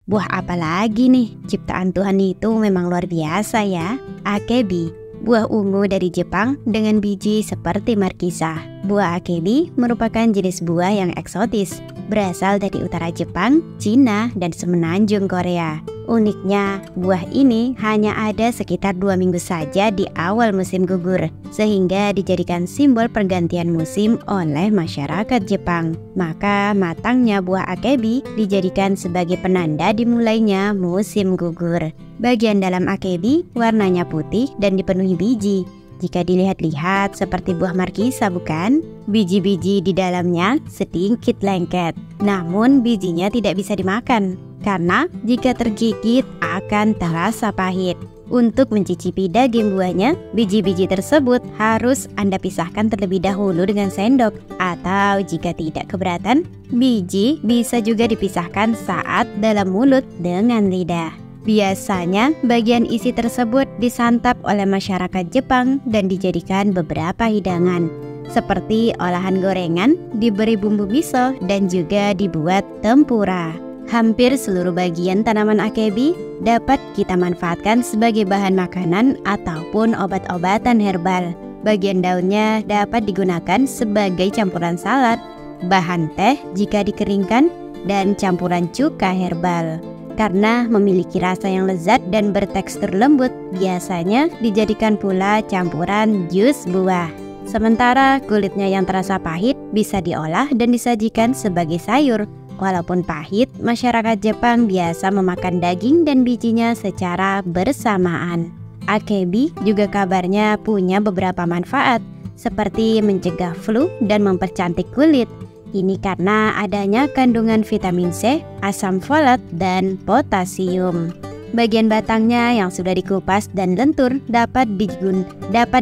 Buah apa lagi nih? Ciptaan Tuhan itu memang luar biasa ya. Akebi, buah ungu dari Jepang dengan biji seperti markisa. Buah akebi merupakan jenis buah yang eksotis, berasal dari utara Jepang, Cina, dan semenanjung Korea. Uniknya, buah ini hanya ada sekitar 2 minggu saja di awal musim gugur, sehingga dijadikan simbol pergantian musim oleh masyarakat Jepang. Maka matangnya buah akebi dijadikan sebagai penanda dimulainya musim gugur. Bagian dalam akebi warnanya putih dan dipenuhi biji. Jika dilihat-lihat seperti buah markisa, bukan? Biji-biji di dalamnya sedikit lengket, namun bijinya tidak bisa dimakan karena jika tergigit akan terasa pahit. Untuk mencicipi daging buahnya, biji-biji tersebut harus Anda pisahkan terlebih dahulu dengan sendok, atau jika tidak keberatan, biji bisa juga dipisahkan saat dalam mulut dengan lidah. Biasanya bagian isi tersebut disantap oleh masyarakat Jepang dan dijadikan beberapa hidangan seperti olahan gorengan, diberi bumbu miso, dan juga dibuat tempura. Hampir seluruh bagian tanaman akebi dapat kita manfaatkan sebagai bahan makanan ataupun obat-obatan herbal. Bagian daunnya dapat digunakan sebagai campuran salad, bahan teh jika dikeringkan, dan campuran cuka herbal. Karena memiliki rasa yang lezat dan bertekstur lembut, biasanya dijadikan pula campuran jus buah. Sementara kulitnya yang terasa pahit bisa diolah dan disajikan sebagai sayur. Walaupun pahit, masyarakat Jepang biasa memakan daging dan bijinya secara bersamaan. Akebi juga kabarnya punya beberapa manfaat, seperti mencegah flu dan mempercantik kulit. Ini karena adanya kandungan vitamin C, asam folat, dan potasium. Bagian batangnya yang sudah dikupas dan lentur dapat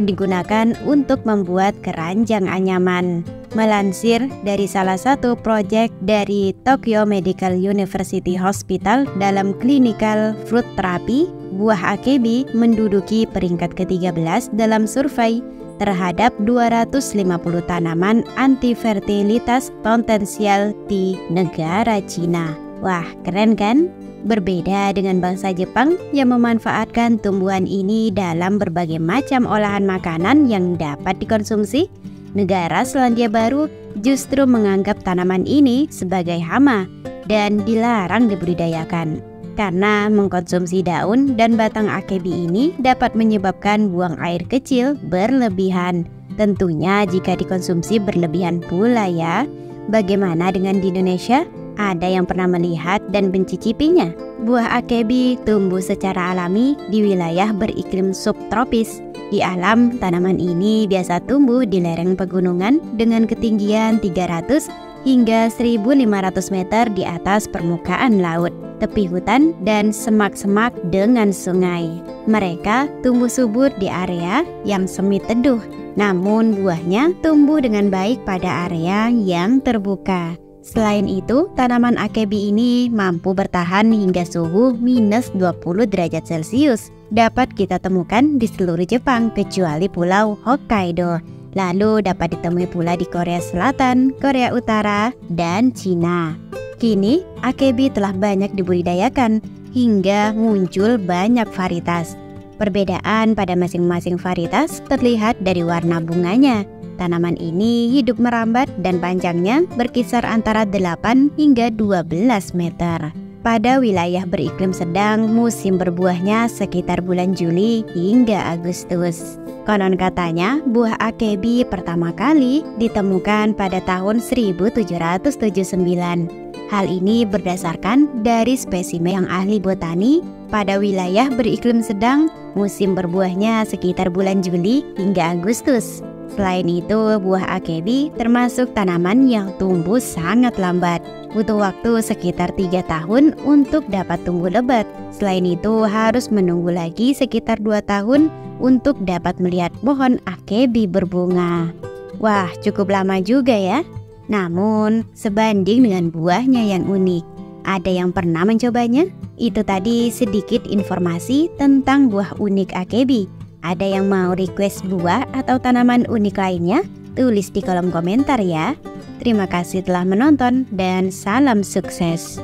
digunakan untuk membuat keranjang anyaman. Melansir dari salah satu proyek dari Tokyo Medical University Hospital dalam clinical fruit therapy, buah akebi menduduki peringkat ke-13 dalam survei terhadap 250 tanaman anti-fertilitas potensial di negara Cina. Wah, keren kan? Berbeda dengan bangsa Jepang yang memanfaatkan tumbuhan ini dalam berbagai macam olahan makanan yang dapat dikonsumsi, negara Selandia Baru justru menganggap tanaman ini sebagai hama dan dilarang dibudidayakan. Karena mengkonsumsi daun dan batang akebi ini dapat menyebabkan buang air kecil berlebihan. Tentunya jika dikonsumsi berlebihan pula ya. Bagaimana dengan di Indonesia? Ada yang pernah melihat dan mencicipinya? Buah akebi tumbuh secara alami di wilayah beriklim subtropis. Di alam, tanaman ini biasa tumbuh di lereng pegunungan dengan ketinggian 300 hingga 1.500 meter di atas permukaan laut, tepi hutan, dan semak-semak dengan sungai. Mereka tumbuh subur di area yang semi teduh, namun buahnya tumbuh dengan baik pada area yang terbuka. Selain itu, tanaman akebi ini mampu bertahan hingga suhu minus 20 derajat Celcius. Dapat kita temukan di seluruh Jepang kecuali pulau Hokkaido. Lalu dapat ditemui pula di Korea Selatan, Korea Utara, dan Cina. Kini, akebi telah banyak dibudidayakan hingga muncul banyak varietas. Perbedaan pada masing-masing varietas terlihat dari warna bunganya. Tanaman ini hidup merambat dan panjangnya berkisar antara 8 hingga 12 meter. Pada wilayah beriklim sedang, musim berbuahnya sekitar bulan Juli hingga Agustus. Konon katanya, buah akebi pertama kali ditemukan pada tahun 1779. Hal ini berdasarkan dari spesimen yang ahli botani. Pada wilayah beriklim sedang, musim berbuahnya sekitar bulan Juli hingga Agustus. Selain itu, buah akebi termasuk tanaman yang tumbuh sangat lambat. Butuh waktu sekitar 3 tahun untuk dapat tumbuh lebat. Selain itu, harus menunggu lagi sekitar 2 tahun untuk dapat melihat pohon akebi berbunga. Wah, cukup lama juga ya. Namun, sebanding dengan buahnya yang unik, ada yang pernah mencobanya? Itu tadi sedikit informasi tentang buah unik akebi. Ada yang mau request buah atau tanaman unik lainnya? Tulis di kolom komentar ya. Terima kasih telah menonton dan salam sukses.